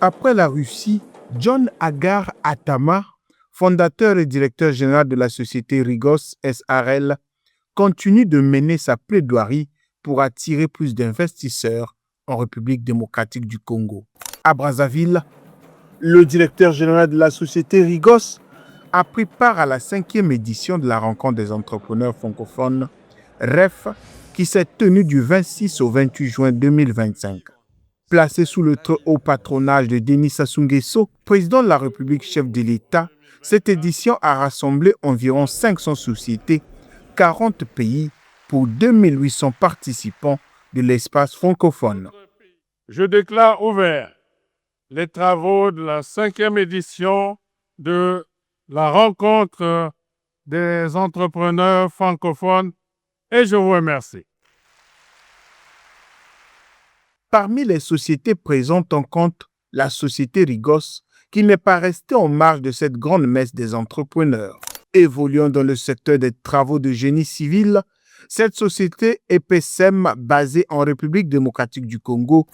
Après la Russie, John Agar Atama, fondateur et directeur général de la société Rigos SRL, continue de mener sa plaidoirie pour attirer plus d'investisseurs en République démocratique du Congo. À Brazzaville, le directeur général de la société Rigos a pris part à la 5e édition de la rencontre des entrepreneurs francophones, REF, qui s'est tenue du 26 au 28 juin 2025. Placé sous le très haut patronage de Denis Sassou Nguesso, président de la République, chef de l'État, cette édition a rassemblé environ 500 sociétés, 40 pays pour 2800 participants de l'espace francophone. Je déclare ouvert les travaux de la 5e édition de la rencontre des entrepreneurs francophones et je vous remercie. Parmi les sociétés présentes, on compte la société Rigos, qui n'est pas restée en marge de cette grande messe des entrepreneurs. Évoluant dans le secteur des travaux de génie civil, cette société EPSEM, basée en République démocratique du Congo,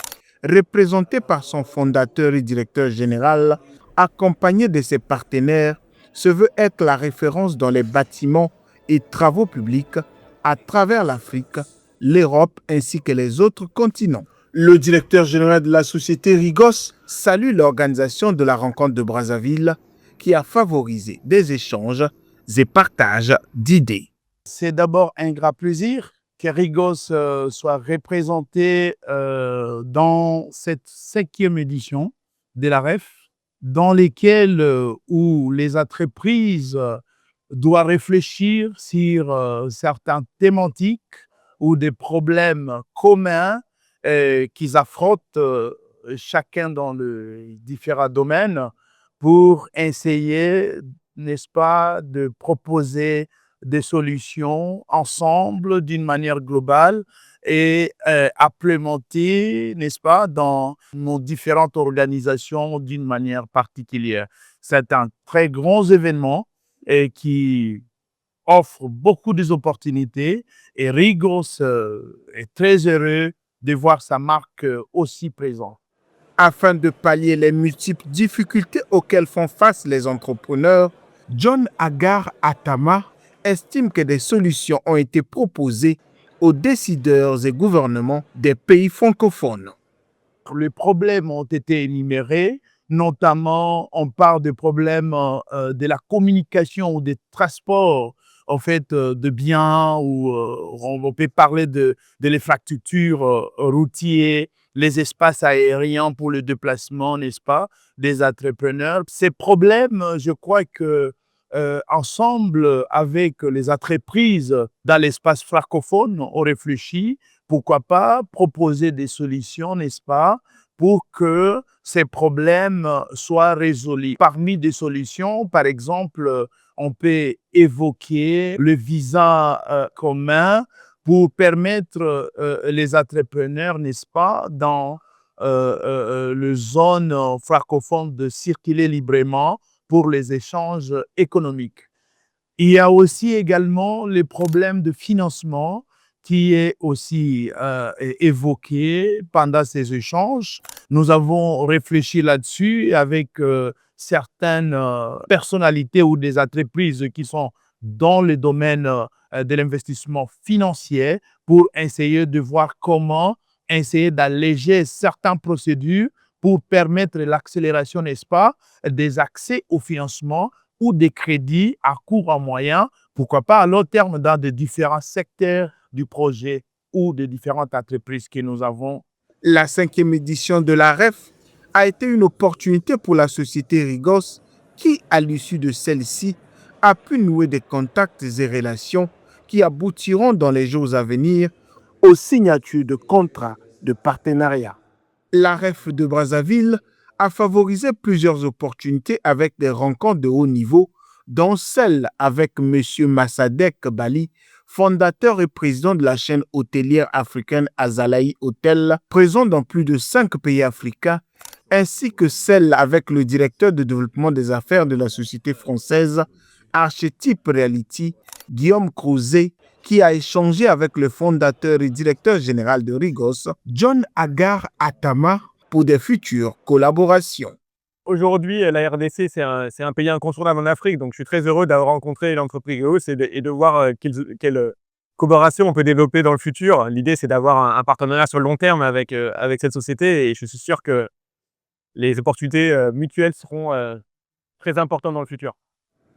représentée par son fondateur et directeur général, accompagné de ses partenaires, se veut être la référence dans les bâtiments et travaux publics à travers l'Afrique, l'Europe ainsi que les autres continents. Le directeur général de la société Rigos salue l'organisation de la rencontre de Brazzaville qui a favorisé des échanges et partages d'idées. C'est d'abord un grand plaisir que Rigos soit représenté dans cette 5e édition de la REF, dans lesquelles où les entreprises doivent réfléchir sur certaines thématiques ou des problèmes communs qu'ils affrontent chacun dans les différents domaines pour essayer, n'est-ce pas, de proposer des solutions ensemble d'une manière globale et implémenter, n'est-ce pas, dans nos différentes organisations d'une manière particulière. C'est un très grand événement et qui offre beaucoup d'opportunités et Rigos est très heureux de voir sa marque aussi présente. Afin de pallier les multiples difficultés auxquelles font face les entrepreneurs, John Agar Atama estime que des solutions ont été proposées aux décideurs et gouvernements des pays francophones. Les problèmes ont été énumérés, notamment on parle des problèmes de la communication ou des transports en fait, de biens, ou on peut parler de l'infrastructure routière, les espaces aériens pour le déplacement, n'est-ce pas, des entrepreneurs. Ces problèmes, je crois que ensemble avec les entreprises dans l'espace francophone, on réfléchit, pourquoi pas proposer des solutions, n'est-ce pas, pour que ces problèmes soient résolus. Parmi des solutions, par exemple, on peut évoquer le visa commun pour permettre les entrepreneurs, n'est-ce pas, dans les zones francophones de circuler librement pour les échanges économiques. Il y a aussi également les problèmes de financement qui est aussi évoqué pendant ces échanges. Nous avons réfléchi là-dessus avec certaines personnalités ou des entreprises qui sont dans le domaine de l'investissement financier pour essayer de voir comment essayer d'alléger certaines procédures pour permettre l'accélération, n'est-ce pas, des accès au financement ou des crédits à court ou moyen, pourquoi pas à long terme dans de différents secteurs du projet ou de différentes entreprises que nous avons. La 5e édition de la REF a été une opportunité pour la société Rigos qui, à l'issue de celle-ci, a pu nouer des contacts et relations qui aboutiront dans les jours à venir aux signatures de contrats de partenariat. La REF de Brazzaville a favorisé plusieurs opportunités avec des rencontres de haut niveau, dont celle avec M. Massadek Bali, fondateur et président de la chaîne hôtelière africaine Azalaï Hotel, présent dans plus de 5 pays africains, ainsi que celle avec le directeur de développement des affaires de la société française Archetype Reality, Guillaume Crouzet, qui a échangé avec le fondateur et directeur général de Rigos, John Agar Atama, pour des futures collaborations. Aujourd'hui, la RDC, c'est un pays incontournable en Afrique. Donc, je suis très heureux d'avoir rencontré l'entreprise Rigos et de voir quelle collaboration on peut développer dans le futur. L'idée, c'est d'avoir un partenariat sur le long terme avec cette société. Et je suis sûr que les opportunités mutuelles seront très importantes dans le futur.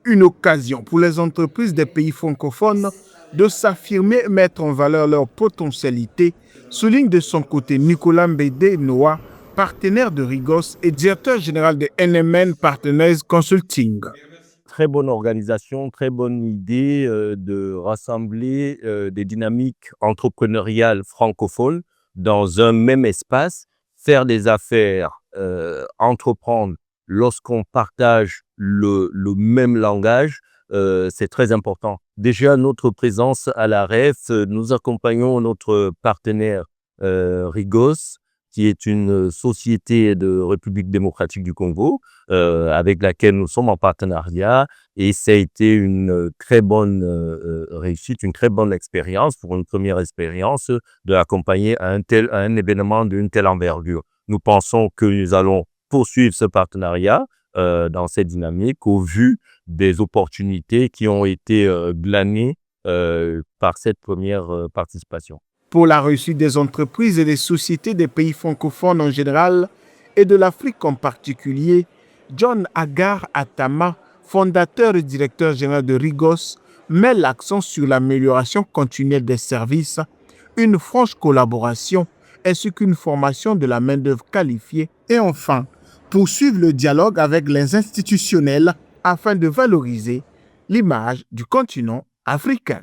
Une occasion pour les entreprises des pays francophones de s'affirmer et mettre en valeur leur potentialité, souligne de son côté Nicolas Mbédé Noah, partenaire de Rigos et directeur général de NMN Partners Consulting. Très bonne organisation, très bonne idée de rassembler des dynamiques entrepreneuriales francophones dans un même espace, faire des affaires, entreprendre lorsqu'on partage le même langage, c'est très important. Déjà, notre présence à la REF, nous accompagnons notre partenaire Rigos, qui est une société de République démocratique du Congo, avec laquelle nous sommes en partenariat. Et ça a été une très bonne réussite, une très bonne expérience, pour une première expérience, de l'accompagner à un événement d'une telle envergure. Nous pensons que nous allons poursuivre ce partenariat dans cette dynamique au vu des opportunités qui ont été glanées par cette première participation. Pour la réussite des entreprises et des sociétés des pays francophones en général et de l'Afrique en particulier, John Agar Atama, fondateur et directeur général de Rigos, met l'accent sur l'amélioration continuelle des services, une franche collaboration ainsi qu'une formation de la main-d'œuvre qualifiée et enfin, poursuivre le dialogue avec les institutionnels afin de valoriser l'image du continent africain.